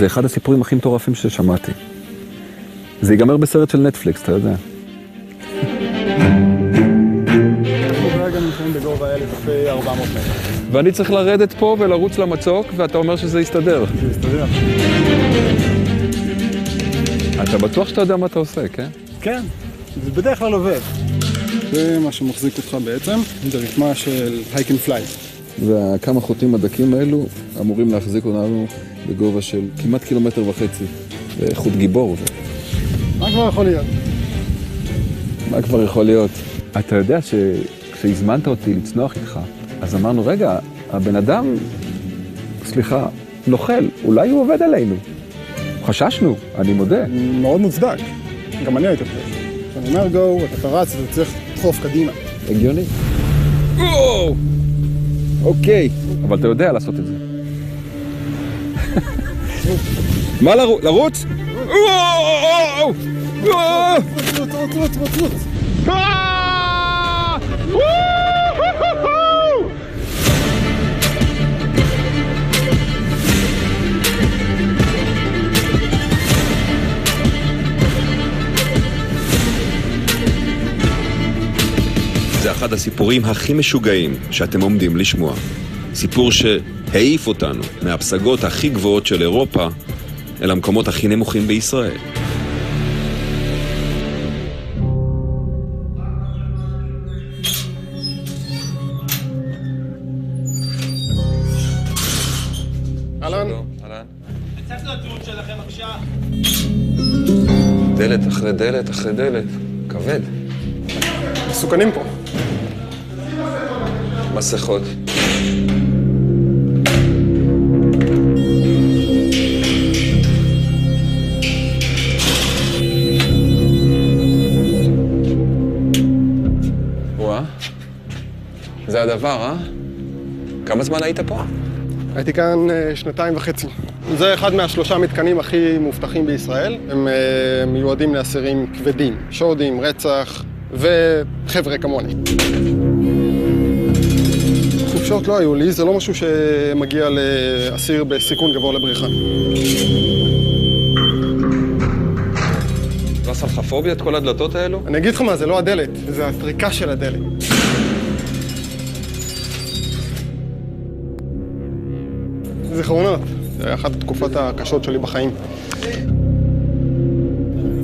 זה אחד הסיפורים הכי מטורפים ששמעתי. זה ייגמר בסרט של נטפליקס, אתה יודע. אנחנו ברגע נמצאים בגובה 1,400 מטר. ואני צריך לרדת פה ולרוץ למצוק, ואתה אומר שזה יסתדר. זה יסתדר. אתה בטוח שאתה יודע מה אתה עושה, כן? כן, זה בדרך כלל עובד. זה מה שמחזיק אותך בעצם, זה רתמה של הייק אנד פליי. וכמה חוטים הדקים האלו אמורים להחזיק אותנו בגובה של כמעט 1.5 קילומטר. זה חוט גיבור. מה כבר יכול להיות? מה כבר יכול להיות? אתה יודע שכשהזמנת אותי לצנוח איתך, אז אמרנו, רגע, הבן אדם, סליחה, נוכל, אולי הוא עובד עלינו. חששנו, אני מודה. מאוד מוצדק. גם אני הייתי חושב. כשאני אומר גו, אתה רץ, אתה צריך לדחוף קדימה. הגיוני. אוקיי, אבל אתה יודע לעשות את זה. מה לרוץ? רוץ. זה אחד הסיפורים הכי משוגעים שאתם עומדים לשמוע. סיפור שהעיף אותנו מהפסגות הכי גבוהות של אירופה אל המקומות הכי נמוכים בישראל. אהלן? הצגנו התיעוד שלכם בבקשה. דלת אחרי דלת אחרי דלת. כבד. מסוכנים פה. מסכות. וואה, זה הדבר, כמה זמן היית פה? הייתי כאן 2.5. זה אחד מה3 מתקנים הכי מאובטחים בישראל. הם מיועדים לאסירים כבדים, שודים, רצח וחבר'ה כמוני. חופשות לא היו לי, זה לא משהו שמגיע לאסיר בסיכון גבוה לבריחה. לא עשה לך פוביה את כל הדלתות האלו? אני אגיד לך מה, זה לא הדלת, זה הטריקה של הדלת. זיכרונות, זה היה אחת התקופות הקשות שלי בחיים.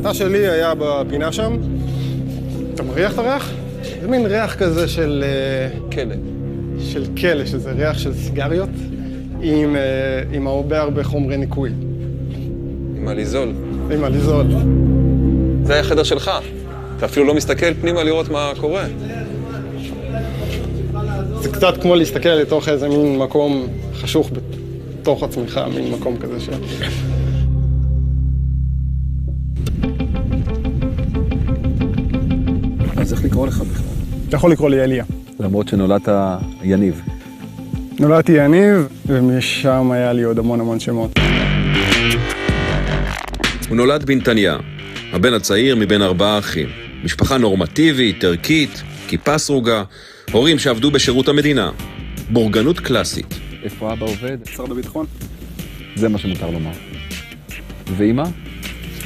התא שלי היה בפינה שם. אתה מריח את הריח? זה מין ריח כזה של כלא. של כלא, שזה ריח של סיגריות עם הרבה חומרי ניקוי. עם הליזול. עם הליזול. זה היה החדר שלך. אתה אפילו לא מסתכל פנימה לראות מה קורה. זה קצת כמו להסתכל לתוך איזה מין מקום חשוך בתוך עצמך, מין מקום כזה ש... אז איך לקרוא לך בכלל? אתה יכול לקרוא לי אליה. למרות שנולדת יניב. נולדתי יניב, ומשם היה לי עוד המון שמות. הוא נולד בנתניה, הבן הצעיר מבין 4 אחים. משפחה נורמטיבית, ערכית, כיפה סרוגה, הורים שעבדו בשירות המדינה. בורגנות קלאסית. איפה אבא עובד? משרד הביטחון? זה מה שמותר לומר. ואמא?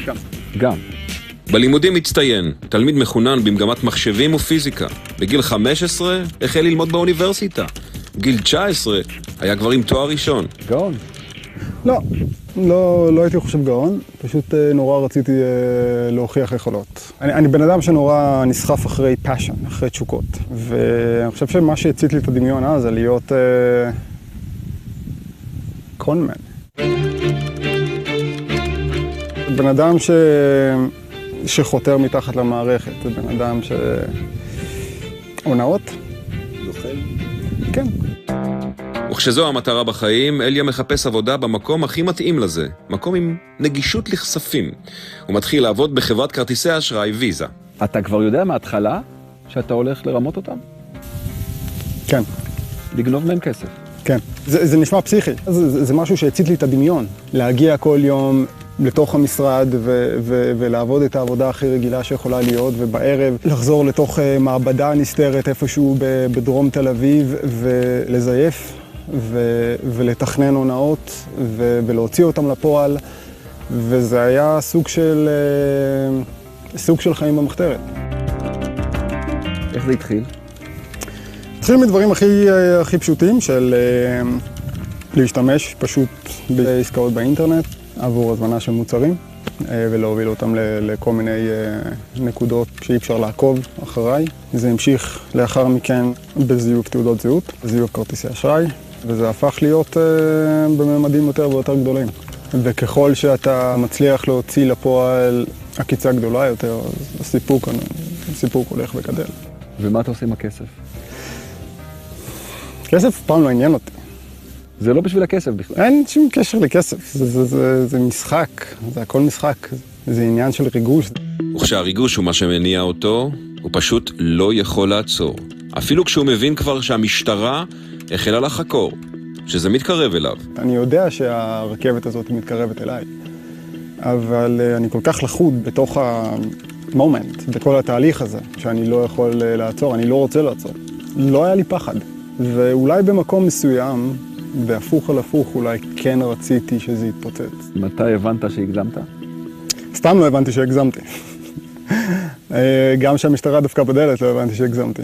גם. גם. בלימודים הצטיין, תלמיד מחונן במגמת מחשבים ופיזיקה. בגיל 15 החל ללמוד באוניברסיטה. בגיל 19 היה כבר עם תואר ראשון. גאון. לא הייתי חושב גאון, פשוט נורא רציתי להוכיח יכולות. אני בן אדם שנורא נסחף אחרי פאשן, אחרי תשוקות. ואני חושב שמה שהצית לי את הדמיון אז זה להיות קונמן. בן אדם שחותר מתחת למערכת, זה בן אדם הונאות? זוכל? כן. וכשזו המטרה בחיים, אליה מחפש עבודה במקום הכי מתאים לזה, מקום עם נגישות לכספים. הוא מתחיל לעבוד בחברת כרטיסי אשראי ויזה. אתה כבר יודע מההתחלה שאתה הולך לרמות אותם? כן. לגנוב מהם כסף. כן. זה נשמע פסיכי. זה משהו שהצית לי את הדמיון. להגיע כל יום לתוך המשרד ולעבוד את העבודה הכי רגילה שיכולה להיות, ובערב לחזור לתוך מעבדה נסתרת איפשהו בדרום תל אביב ולזייף ולתכנן הונאות ולהוציא אותם לפועל, וזה היה סוג של חיים במחתרת. איך זה התחיל? התחיל מדברים הכי פשוטים של להשתמש פשוט בעסקאות באינטרנט עבור הזמנה של מוצרים ולהוביל אותם לכל מיני נקודות שאי אפשר לעקוב אחריי. זה המשיך לאחר מכן בזיוף תעודות זהות, זיוף כרטיסי אשראי, וזה הפך להיות בממדים יותר ויותר גדולים. וככל שאתה מצליח להוציא לפועל עקיצה גדולה יותר, אז הסיפוק הולך וגדל. ומה אתה עושה עם הכסף? כסף פעם לא עניין אותי. זה לא בשביל הכסף בכלל. אין שום קשר לכסף, זה משחק, זה הכל משחק, זה עניין של ריגוש. וכשהריגוש הוא מה שמניע אותו, הוא פשוט לא יכול לעצור. אפילו כשהוא מבין כבר שהמשטרה החלה לחקור, שזה מתקרב אליו. אני יודע שהרכבת הזאת מתקרבת אליי, אבל אני כל כך לחוד בתוך המומנט, בכל התהליך הזה, שאני לא יכול לעצור, אני לא רוצה לעצור. לא היה לי פחד, ואולי במקום מסוים, בהפוך על הפוך, אולי כן רציתי שזה יתפוצץ. מתי הבנת שהגזמת? סתם לא הבנתי שהגזמתי. גם שהמשטרה דווקא בדלת לא הבנתי שהגזמתי.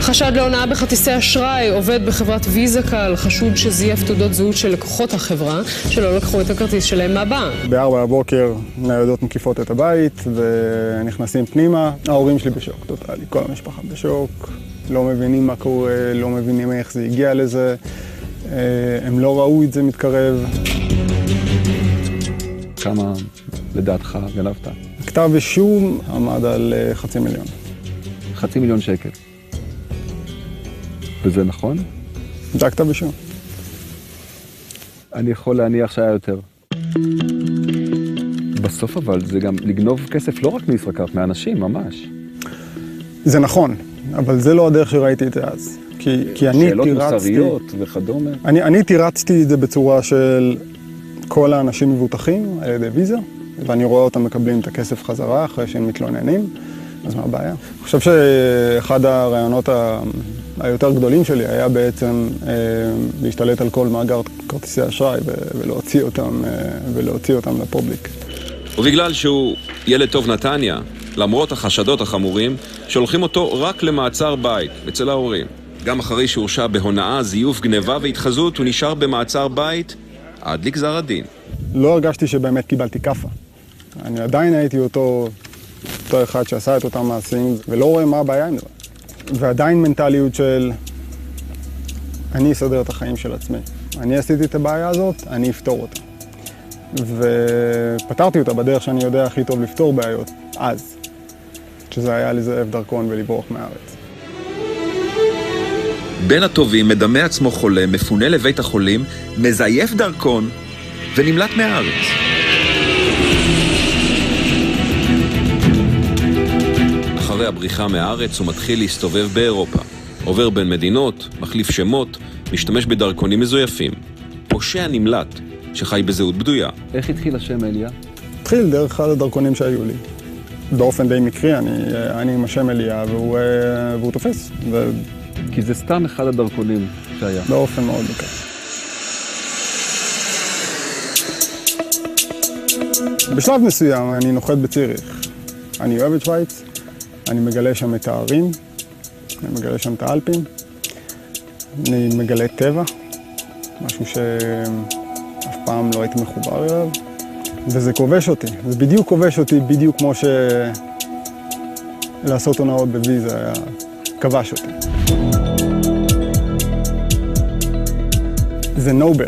חשד להונאה בכרטיסי אשראי, עובד בחברת ויזקל, חשוד שזייף תעודות זהות של לקוחות החברה, שלא לקחו את הכרטיס שלהם מהבנק. ב-4 בבוקר ניידות מקיפות את הבית ונכנסים פנימה. ההורים שלי בשוק, טוטלי, כל המשפחה בשוק. לא מבינים מה קורה, לא מבינים איך זה הגיע לזה. הם לא ראו את זה מתקרב. כמה לדעתך גנבת? כתב אישום עמד על 500,000. 500,000 שקל. וזה נכון? זה הכתב אישום. אני יכול להניח שהיה יותר. בסוף אבל זה גם לגנוב כסף לא רק מישראכרט, מאנשים ממש. זה נכון, אבל זה לא הדרך שראיתי את זה אז. כי אני שאלות תירצתי... מוסריות וכדומה. אני תירצתי את זה בצורה של כל האנשים מבוטחים על ידי ויזה, ואני רואה אותם מקבלים את הכסף חזרה אחרי שהם מתלוננים, אז מה הבעיה? אני חושב שאחד הרעיונות היותר גדולים שלי היה בעצם להשתלט על כל מאגר כרטיסי אשראי ולהוציא אותם לפובליק. ובגלל שהוא ילד טוב נתניה, למרות החשדות החמורים, שולחים אותו רק למעצר בית אצל ההורים. גם אחרי שהורשע בהונאה, זיוף, גניבה והתחזות, הוא נשאר במעצר בית עד לגזר הדין. לא הרגשתי שבאמת קיבלתי קפה. אני עדיין הייתי אותו אחד שעשה את אותם מעשים, ולא רואה מה הבעיה עם זה. ועדיין מנטליות של אני אסדר את החיים של עצמי. אני עשיתי את הבעיה הזאת, אני אפתור אותה. ופתרתי אותה בדרך שאני יודע הכי טוב לפתור בעיות, אז. שזה היה לזייף דרכון ולברוח מהארץ. בן הטובים מדמה עצמו חולה, מפונה לבית החולים, מזייף דרכון ונמלט מהארץ. אחרי הבריחה מהארץ הוא מתחיל להסתובב באירופה. עובר בין מדינות, מחליף שמות, משתמש בדרכונים מזויפים. פושע נמלט, שחי בזהות בדויה. איך התחיל השם אליה? התחיל דרך אחד הדרכונים שהיו לי. באופן די מקרי, אני עם השם אליה והוא תופס. כי זה סתם אחד הדרכונים שהיה. באופן מאוד מקרי. בשלב מסוים אני נוחת בציריך. אני אוהב את שוויץ, אני מגלה שם את הערים, אני מגלה שם את האלפים, אני מגלה טבע, משהו שאף פעם לא הייתי מחובר אליו, וזה כובש אותי, זה בדיוק כובש אותי, בדיוק כמו שלעשות הונאות בוויזה היה כבש אותי. זה נובל,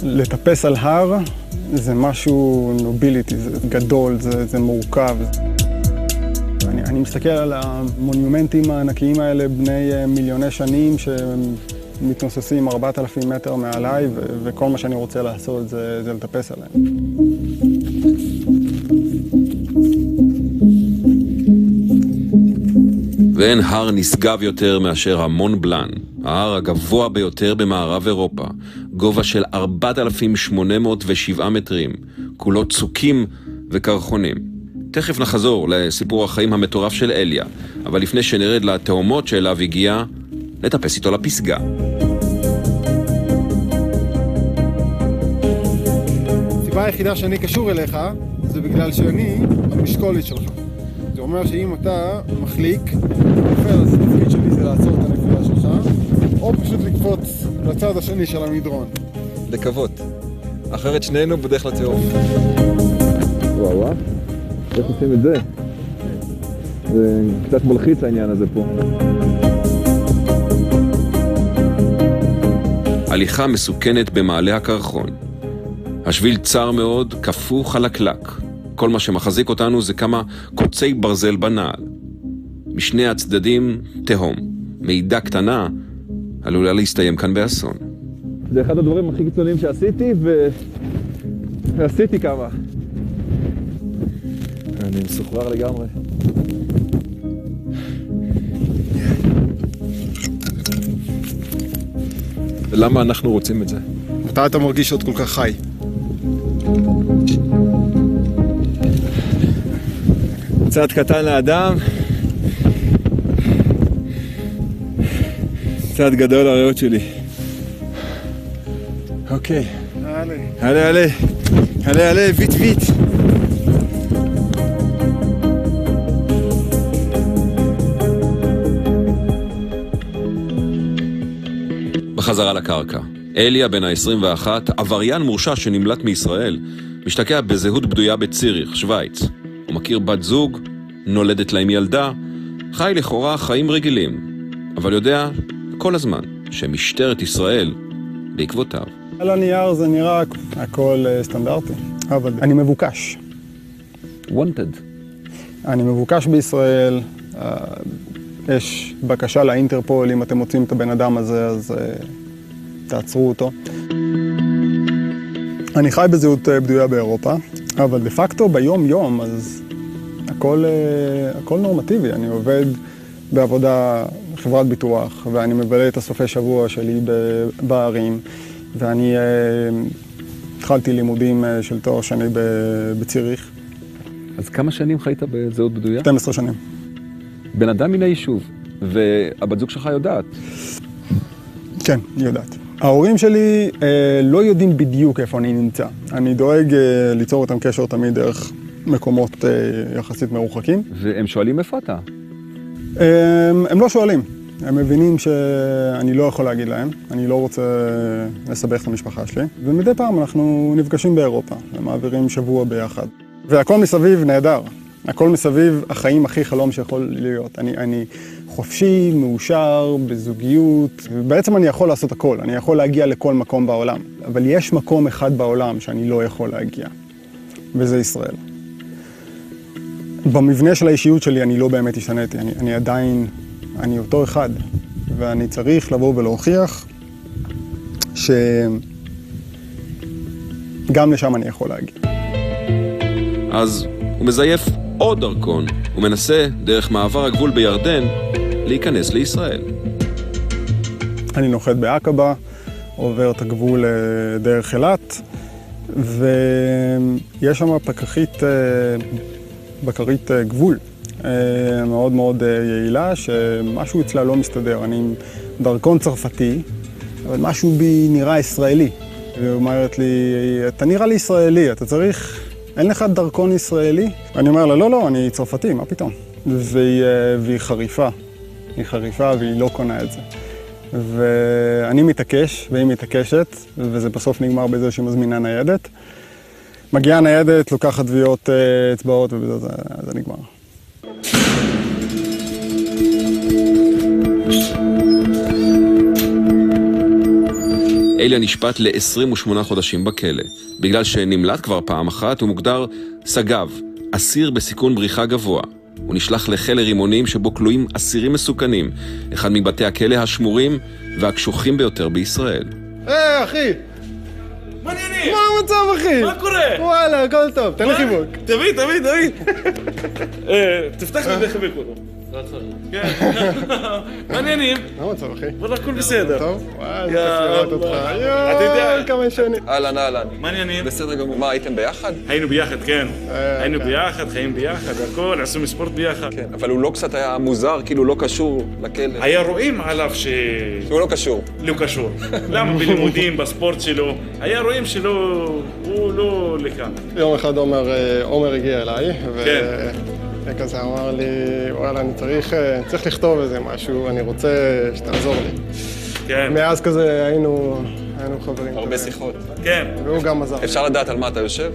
לטפס על הר זה משהו נוביליטי, זה גדול, זה מורכב. אני מסתכל על המונומנטים הענקיים האלה, בני מיליוני שנים, שמתנוססים 4,000 מטר מעליי, וכל מה שאני רוצה לעשות זה לטפס עליהם. ואין הר נשגב יותר מאשר המון בלאן, ההר הגבוה ביותר במערב אירופה, גובה של 4,807 מטרים, כולו צוקים וקרחונים. תכף נחזור לסיפור החיים המטורף של אליה, אבל לפני שנרד לתאומות שאליו הגיע, נטפס איתו לפסגה. היחידה שאני קשור אליך, זה בגלל שאני המשקולת שלך. זה אומר שאם אתה מחליק, נופל, אז התפקיד שלי זה לעצור את הנפילה שלך, או פשוט לקפוץ לצד השני של המדרון. לקוות. אחרת שנינו בדרך לתיאור. וואו, איך עושים את זה? זה קצת מלחיץ העניין הזה פה. הליכה מסוכנת במעלה הקרחון. השביל צר מאוד, קפוא חלקלק. כל מה שמחזיק אותנו זה כמה קוצי ברזל בנעל. משני הצדדים תהום. מעידה קטנה עלולה להסתיים כאן באסון. זה אחד הדברים הכי קיצוניים שעשיתי, ועשיתי כמה. אני מסוחרר לגמרי. למה אנחנו רוצים את זה? מתי אתה מרגיש עוד כל כך חי? צעד קטן לאדם, צעד גדול לריאות שלי. אוקיי. עלה, ויט. בחזרה לקרקע. אליה בן ה-21, עבריין מורשע שנמלט מישראל, משתקע בזהות בדויה בציריך, שוויץ. הוא מכיר בת זוג, נולדת להם ילדה, חי לכאורה חיים רגילים, אבל יודע כל הזמן שמשטרת ישראל בעקבותיו. על הנייר זה נראה הכל סטנדרטי, אבל אני מבוקש. wanted. אני מבוקש בישראל, יש בקשה לאינטרפול, אם אתם מוצאים את הבן אדם הזה, אז תעצרו אותו. אני חי בזהות בדויה באירופה, אבל דה פקטו ביום-יום, אז הכל נורמטיבי. אני עובד בעבודה חברת ביטוח, ואני מבלה את הסופי שבוע שלי בערים, ואני התחלתי לימודים של תואר שני בציריך. אז כמה שנים חיית בזהות בדויה? 12 שנים. בן אדם מן היישוב, והבת זוג שלך יודעת. כן, היא יודעת. ההורים שלי לא יודעים בדיוק איפה אני נמצא. אני דואג ליצור איתם קשר תמיד דרך מקומות יחסית מרוחקים. והם שואלים איפה אתה? הם לא שואלים. הם מבינים שאני לא יכול להגיד להם, אני לא רוצה לסבך את המשפחה שלי. ומדי פעם אנחנו נפגשים באירופה, ומעבירים שבוע ביחד. והכל מסביב נהדר. הכל מסביב החיים הכי חלום שיכול להיות. אני חופשי, מאושר, בזוגיות. בעצם אני יכול לעשות הכל, אני יכול להגיע לכל מקום בעולם. אבל יש מקום אחד בעולם שאני לא יכול להגיע, וזה ישראל. במבנה של האישיות שלי אני לא באמת השתניתי, אני עדיין, אני אותו אחד. ואני צריך לבוא ולהוכיח שגם לשם אני יכול להגיע. אז הוא מזייף עוד דרכון, הוא מנסה דרך מעבר הגבול בירדן להיכנס לישראל. אני נוחת בעקבה, עובר את הגבול דרך אילת, ויש שם בקרית גבול מאוד מאוד יעילה, שמשהו אצלה לא מסתדר. אני עם דרכון צרפתי, אבל משהו בי נראה ישראלי. והיא אומרת לי, אתה נראה לי ישראלי, אתה צריך... אין לך דרכון ישראלי? אני אומר לה, לא, אני צרפתי, מה פתאום? והיא חריפה. היא חריפה והיא לא קונה את זה. ואני מתעקש, והיא מתעקשת, וזה בסוף נגמר בזה שהיא מזמינה ניידת. מגיעה ניידת, לוקחת טביעות אצבעות, ובזה זה נגמר. אליה נשפט ל-28 חודשים בכלא. בגלל שנמלט כבר פעם אחת, הוא מוגדר סגב, אסיר בסיכון בריחה גבוה. הוא נשלח לחיל רימונים שבו כלואים אסירים מסוכנים, אחד מבתי הכלא השמורים והקשוחים ביותר בישראל. היי, אחי! מה העניינים? מה המצב, אחי? מה קורה? וואלה, הכל טוב, תן לי חיבוק. תביא. תפתח לי וחיבק אותו. כן. מעניינים. מה מצב, אחי? וואלה, הכל בסדר. טוב? וואי, יא כיף לראות אותך. אללה. אתה יודע. יואו, כמה שנים. אהלן. מעניינים. בסדר גמור. מה, הייתם ביחד? היינו ביחד, כן. היינו כן. ביחד, חיים ביחד, הכל, עשינו ספורט ביחד. כן, אבל הוא לא קצת היה מוזר, כאילו לא קשור לכלא. היה רואים עליו שהוא לא קשור. לא קשור. למה בלימודים, בספורט שלו, היה רואים הוא לא לכאן. יום אחד עומר הגיע אליי, כן. וכזה אמר לי, וואלה, אני צריך לכתוב איזה משהו, אני רוצה שתעזור לי. כן. מאז כזה היינו חברים. הרבה שיחות. כן. והוא גם עזר. אפשר לדעת על מה אתה יושב?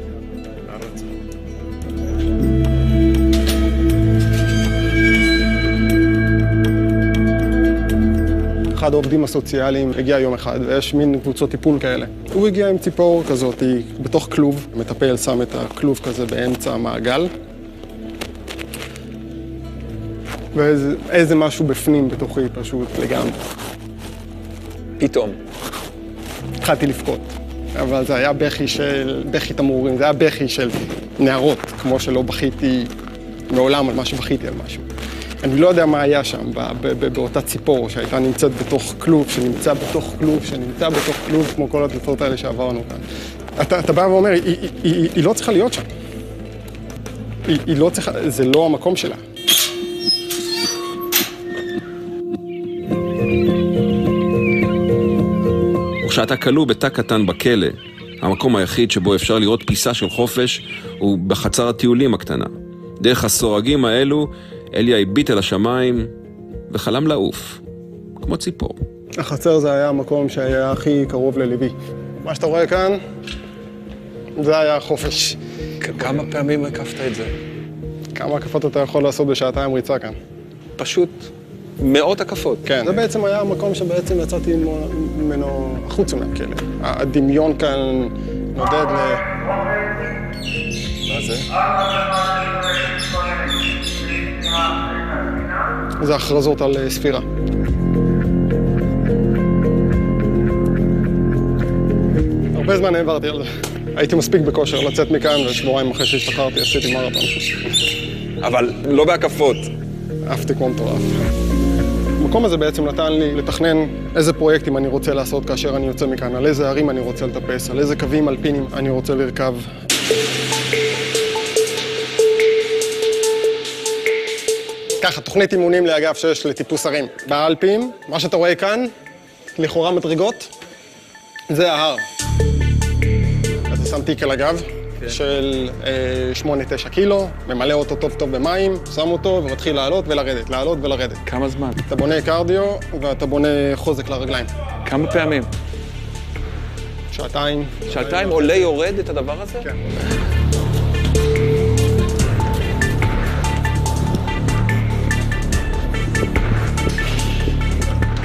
אחד העובדים הסוציאליים הגיע יום אחד, ויש מין קבוצות טיפול כאלה. הוא הגיע עם ציפור כזאת, בתוך כלוב, מטפל שם את הכלוב כזה באמצע המעגל. ואיזה משהו בפנים בתוכי פשוט לגמרי. פתאום. התחלתי לבכות, אבל זה היה בכי תמרורים, זה היה בכי של נערות, כמו שלא בכיתי מעולם על משהו, בכיתי על משהו. אני לא יודע מה היה שם, באותה ציפור שהייתה נמצאת בתוך כלוב, שנמצא בתוך כלוב, שנמצא בתוך כלוב, כמו כל התלפות האלה שעברנו כאן. אתה בא ואומר, היא לא צריכה להיות שם. היא לא צריכה, זה לא המקום שלה. וכשאתה כלוא בתא קטן בכלא, המקום היחיד שבו אפשר לראות פיסה של חופש הוא בחצר הטיולים הקטנה. דרך הסורגים האלו, אליה הביט אל השמיים וחלם לעוף, כמו ציפור. החצר זה היה המקום שהיה הכי קרוב לליבי. מה שאתה רואה כאן, זה היה החופש. כמה פעמים הקפת את זה? כמה הקפות אתה יכול לעשות בשעתיים ריצה כאן? פשוט מאות הקפות. כן. זה בעצם היה המקום שבעצם יצאתי ממנו החוצה מהכלא. הדמיון כאן נודד מה זה? זה הכרזות על ספירה. הרבה זמן העברתי על זה. הייתי מספיק בכושר לצאת מכאן, ושבועיים אחרי שהשתחררתי עשיתי מרתון. אבל לא בהקפות. עפתי כמו מטורף. המקום הזה בעצם נתן לי לתכנן איזה פרויקטים אני רוצה לעשות כאשר אני יוצא מכאן, על איזה ערים אני רוצה לטפס, על איזה קווים אלפינים אני רוצה לרכב. ככה, תוכנית אימונים לאגף 6 לטיפוס ערים. באלפים, מה שאתה רואה כאן, לכאורה מדרגות, זה ההר. אתה שם תיק על הגב של 8-9 קילו, ממלא אותו טוב טוב במים, שם אותו ומתחיל לעלות ולרדת, לעלות ולרדת. כמה זמן? אתה בונה קרדיו ואתה בונה חוזק לרגליים. כמה פעמים? שעתיים. שעתיים עולה יורד את הדבר הזה? כן.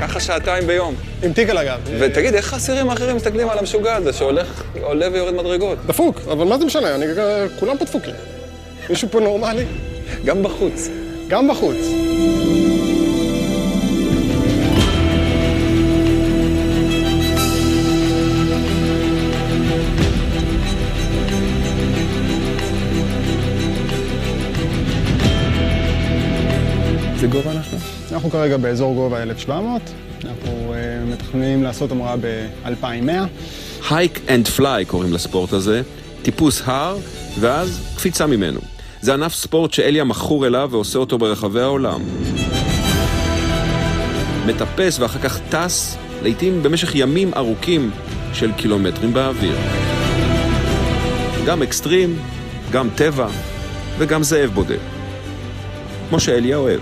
ככה שעתיים ביום. עם תיק על הגב. ותגיד, איך האסירים האחרים מסתכלים על המשוגע הזה שהולך, עולה ויורד מדרגות? דפוק, אבל מה זה משנה? כולם פה דפוקים. מישהו פה נורמלי? גם בחוץ. גם בחוץ. זה גובה אנחנו? אנחנו כרגע באזור גובה 1700. אנחנו מתכננים לעשות המראה ב-2100. הייק אנד פליי קוראים לספורט הזה, טיפוס הר ואז קפיצה ממנו. זה ענף ספורט שאליה מכור אליו ועושה אותו ברחבי העולם. מטפס ואחר כך טס, לעתים במשך ימים ארוכים של קילומטרים באוויר. גם אקסטרים, גם טבע וגם זאב בודד. כמו שאליה אוהב.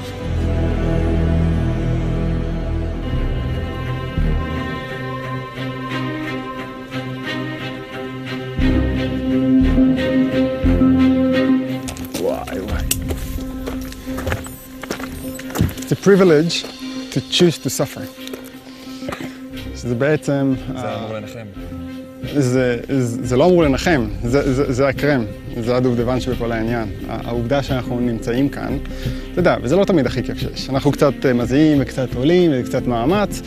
It's a privilege to choose to suffer. זה בעצם... זה אמור לנחם. זה לא אמור לנחם, זה הקרם, זה הדובדבן שבכל העניין. העובדה שאנחנו נמצאים כאן, אתה יודע, וזה לא תמיד הכי כיף שיש. אנחנו קצת מזיעים וקצת עולים וקצת מאמץ,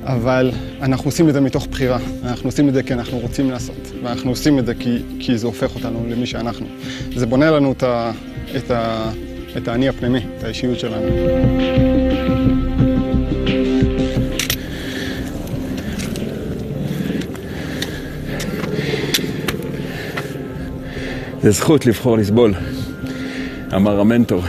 אבל אנחנו עושים את זה מתוך בחירה. אנחנו עושים את זה כי אנחנו רוצים לעשות, ואנחנו עושים את זה כי זה הופך אותנו למי שאנחנו. זה בונה לנו את את האני הפנימי, את האישיות שלנו. זה זכות לבחור לסבול, אמר המנטור.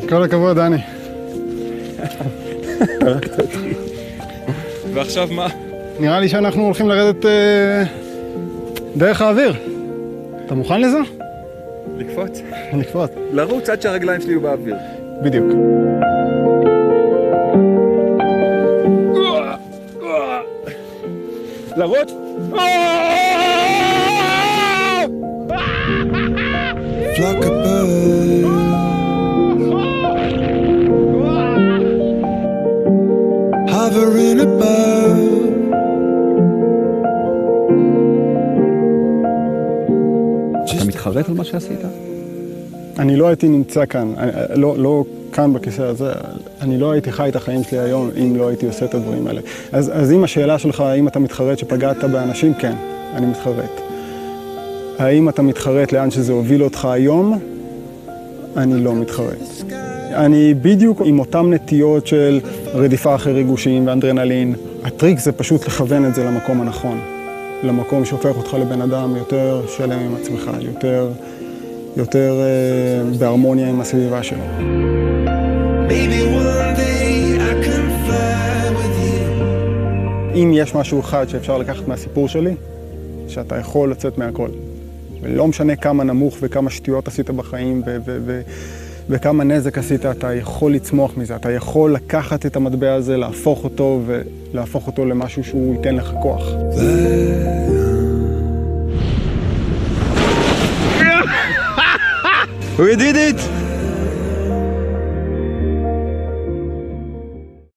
כל הכבוד, דני. ועכשיו מה? נראה לי שאנחנו הולכים לרדת דרך האוויר. אתה מוכן לזה? לקפוץ? לקפוץ. לרוץ עד שהרגליים שלי יהיו באוויר. בדיוק. לרוץ? Flock of birds hovering above. אתה מתחרט על מה שעשית? אני לא הייתי נמצא כאן, לא כאן בכיסא הזה, אני לא הייתי חי את החיים שלי היום אם לא הייתי עושה את הדברים האלה. אז אם השאלה שלך, האם אתה מתחרט שפגעת באנשים? כן, אני מתחרט. האם אתה מתחרט לאן שזה הוביל אותך היום? אני לא מתחרט. אני בדיוק עם אותם נטיות של רדיפה אחרי ריגושים ואנדרנלין. הטריק זה פשוט לכוון את זה למקום הנכון. למקום שהופך אותך לבן אדם יותר שלם עם עצמך, יותר בהרמוניה עם הסביבה שלו. אם יש משהו אחד שאפשר לקחת מהסיפור שלי, שאתה יכול לצאת מהכל. ולא משנה כמה נמוך וכמה שטויות עשית בחיים וכמה נזק עשית, אתה יכול לצמוח מזה. אתה יכול לקחת את המטבע הזה, להפוך אותו ולהפוך אותו למשהו שהוא ייתן לך כוח. We did it!